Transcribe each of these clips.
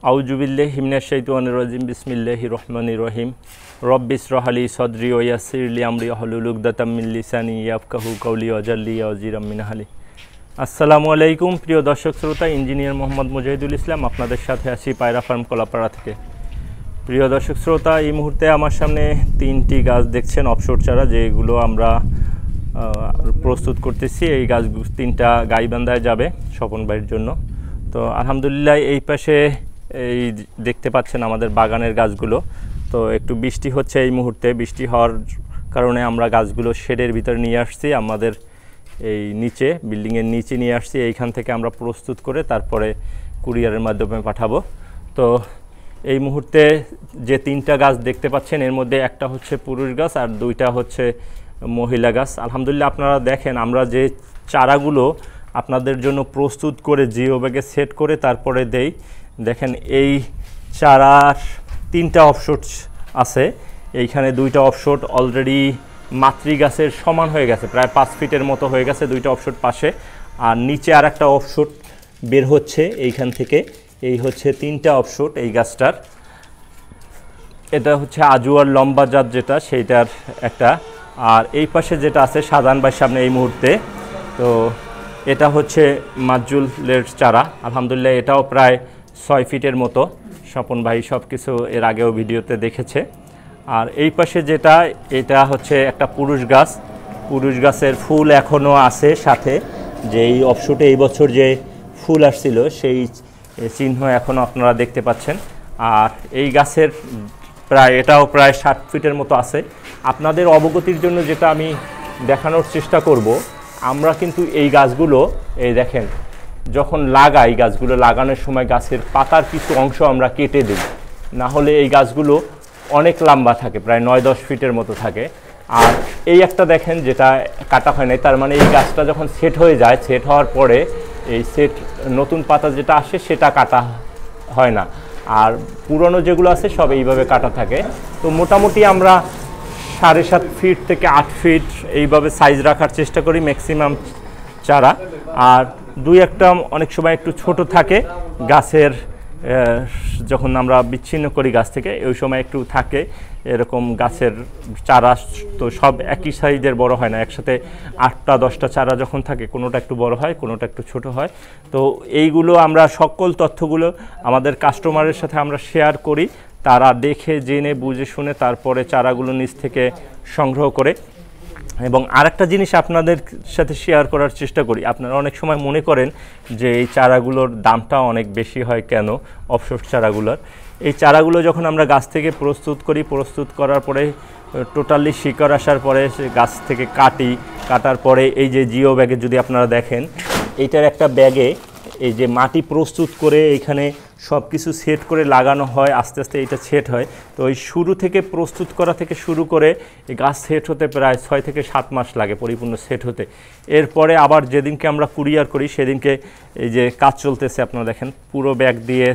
আউযুবিল্লাহি মিনাশ শাইতানির রাজিম বিসমিল্লাহির রহমানির রহিম রব্বিশ রাহলি সদরি ওয়া ইয়াসসিরলি আমরি ওয়াহলুল উকদাতাম মিন লিসানি ইয়াফকাহু কওলি ওয়াজআললি ওয়াজিরাম মিন আহলি। আসসালামু আলাইকুম প্রিয় দর্শক শ্রোতা, ইঞ্জিনিয়ার মোহাম্মদ মুজাহিদুল ইসলাম আপনাদের সাথে আছি পায়রা ফার্ম কলাপাড়া থেকে। প্রিয় দর্শক শ্রোতা, এই মুহূর্তে আমার সামনে 3টি গাছ দেখছেন অফশোর চারা, যেগুলো আমরা প্রস্তুত করতেছি। এই গাছ 3টা গাইবান্ধায় যাবে স্বপন ভাইয়ের জন্য। তো আলহামদুলিল্লাহ এই পাশে এই দেখতে পাচ্ছেন আমাদের বাগানের গাছগুলো। তো একটু বৃষ্টি হচ্ছে এই মুহূর্তে, বৃষ্টি হওয়ার কারণে আমরা গাছগুলো শেডের ভিতরে নিয়ে আসছি, আমাদের এই নিচে বিল্ডিংয়ের নিচে নিয়ে আসছি। এইখান থেকে আমরা প্রস্তুত করে তারপরে কুরিয়ারের মাধ্যমে পাঠাবো। তো এই মুহূর্তে যে 3টা গাছ দেখতে পাচ্ছেন এর মধ্যে একটা হচ্ছে পুরুষ গাছ আর 2টা হচ্ছে মহিলা গাছ। আলহামদুলিল্লাহ আপনারা দেখেন আমরা যে চারাগুলো আপনাদের জন্য প্রস্তুত করে জিও ব্যাগে সেট করে তারপরে দেই, দেখেন এই চারার 3টা অফশোট আছে। এইখানে 2টা অফশোট অলরেডি মাতৃ গাছের সমান হয়ে গেছে, প্রায় 5 ফিটের মতো হয়ে গেছে 2টা অফশোট পাশে। আর নিচে আর একটা অফশোট বের হচ্ছে এইখান থেকে। এই হচ্ছে 3টা অফশোট এই গাছটার। এটা হচ্ছে আজুয়ার লম্বা জাত যেটা, সেইটার একটা। আর এই পাশে যেটা আছে সাধান ভাই সামনে এই মুহূর্তে, তো এটা হচ্ছে মাজুলের চারা। আলহামদুলিল্লাহ এটাও প্রায় 6 ফিটের মতো। স্বপন ভাই সব কিছু এর আগেও ভিডিওতে দেখেছে। আর এই পাশে যেটা, এটা হচ্ছে একটা পুরুষ গাছ। পুরুষ গাছের ফুল এখনও আছে সাথে, যে এই অফশুটে এই বছর যে ফুল আসছিল সেই চিহ্ন এখনও আপনারা দেখতে পাচ্ছেন। আর এই গাছের এটাও প্রায় 60 ফিটের মতো আছে। আপনাদের অবগতির জন্য যেটা আমি দেখানোর চেষ্টা করব, আমরা কিন্তু এই গাছগুলো এই দেখেন যখন লাগাই, গাছগুলো লাগানোর সময় গাছের পাতার কিছু অংশ আমরা কেটে দিই, না হলে এই গাছগুলো অনেক লম্বা থাকে, প্রায় 9-10 ফিটের মতো থাকে। আর এই একটা দেখেন যেটা কাটা হয় নাই, তার মানে এই গাছটা যখন সেট হয়ে যায়, সেট হওয়ার পরে এই নতুন পাতা যেটা আসে সেটা কাটা হয় না। আর পুরনো যেগুলো আছে সব এইভাবে কাটা থাকে। তো মোটামুটি আমরা 7.5 ফিট থেকে 8 ফিট এইভাবে সাইজ রাখার চেষ্টা করি ম্যাক্সিমাম চারা। আর 2-1টা অনেক সময় একটু ছোট থাকে গাছের, যখন আমরা বিচ্ছিন্ন করি গাছ থেকে ওই সময় একটু থাকে এরকম গাছের চারা। তো সব একই সাইজের বড় হয় না, একসাথে 8টা-10টা চারা যখন থাকে কোনোটা একটু বড় হয়, কোনোটা একটু ছোট হয়। তো এইগুলো আমরা সকল তথ্যগুলো আমাদের কাস্টমারের সাথে আমরা শেয়ার করি, তারা দেখে জেনে বুঝে শুনে তারপরে চারাগুলো নিজ থেকে সংগ্রহ করে। এবং আরেকটা জিনিস আপনাদের সাথে শেয়ার করার চেষ্টা করি, আপনারা অনেক সময় মনে করেন যে এই চারাগুলোর দামটা অনেক বেশি হয় কেন অফশোট চারাগুলোর। এই চারাগুলো যখন আমরা গাছ থেকে প্রস্তুত করি, প্রস্তুত করার পরে টোটালি শিকড় আসার পরে গাছ থেকে কাটার পরে এই যে জিও ব্যাগে যদি আপনারা দেখেন, এইটার একটা ব্যাগে এই যে মাটি প্রস্তুত করে এইখানে সব কিছু সেট করে লাগানো হয়, আস্তে আস্তে এটা সেট হয়। তো ওই শুরু থেকে প্রস্তুত করা থেকে শুরু করে এই গাছ সেট হতে প্রায় 6 থেকে 7 মাস লাগে পরিপূর্ণ সেট হতে। এরপরে আবার যেদিনকে আমরা কুরিয়ার করি সেদিনকে এই যে কাজ চলতেছে আপনারা দেখেন, পুরো ব্যাগ দিয়ে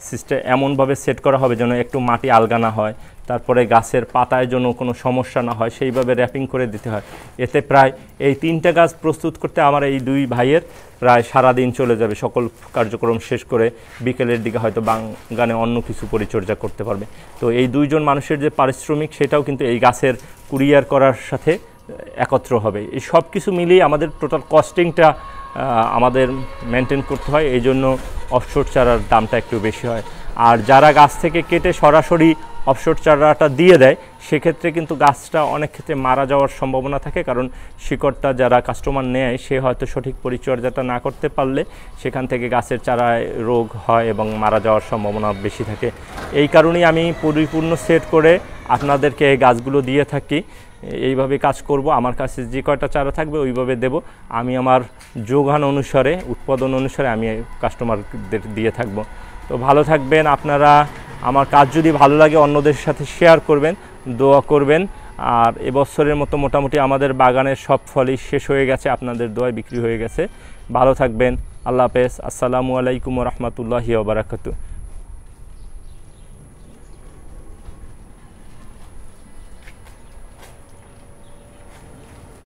সিস্টেম এমনভাবে সেট করা হবে যেন একটু মাটি আলগা না হয়, তারপরে গাছের পাতায় যেন কোনো সমস্যা না হয়, সেইভাবে র্যাপিং করে দিতে হয়। এতে প্রায় এই 3টা গাছ প্রস্তুত করতে আমার এই 2 ভাইয়ের প্রায় সারাদিন চলে যাবে, সকল কার্যক্রম শেষ করে বিকেলের দিকে হয়তো বাগানে অন্য কিছু পরিচর্যা করতে পারবে। তো এই 2 জন মানুষের যে পারিশ্রমিক সেটাও কিন্তু এই গাছের কুরিয়ার করার সাথে একত্র হবে। এই সব কিছু মিলিয়ে আমাদের টোটাল কস্টিংটা আমাদের মেনটেন করতে হয়, এই জন্য অফশোট চারার দামটা একটু বেশি হয়। আর যারা গাছ থেকে কেটে সরাসরি অফশোট চারাটা দিয়ে দেয় সেক্ষেত্রে কিন্তু গাছটা অনেক ক্ষেত্রে মারা যাওয়ার সম্ভাবনা থাকে, কারণ শিকড়টা যারা কাস্টমার নেয় সে হয়তো সঠিক পরিচর্যাটা না করতে পারলে সেখান থেকে গাছের চারায় রোগ হয় এবং মারা যাওয়ার সম্ভাবনা বেশি থাকে। এই কারণেই আমি পরিপূর্ণ সেট করে আপনাদেরকে এই গাছগুলো দিয়ে থাকি। এইভাবে কাজ করব, আমার কাছে যে কয়টা চারা থাকবে ওইভাবে দেব। আমি আমার যোগান অনুসারে, উৎপাদন অনুসারে আমি কাস্টমারদের দিয়ে থাকব। তো ভালো থাকবেন আপনারা। আমার কাজ যদি ভালো লাগে অন্যদের সাথে শেয়ার করবেন, দোয়া করবেন। আর এবছরের মতো মোটামুটি আমাদের বাগানের সব ফলই শেষ হয়ে গেছে, আপনাদের দোয়ায় বিক্রি হয়ে গেছে। ভালো থাকবেন, আল্লাহ হাফেজ। আসসালামু আলাইকুম ওয়া রাহমাতুল্লাহি ওয়া বারাকাতুহু।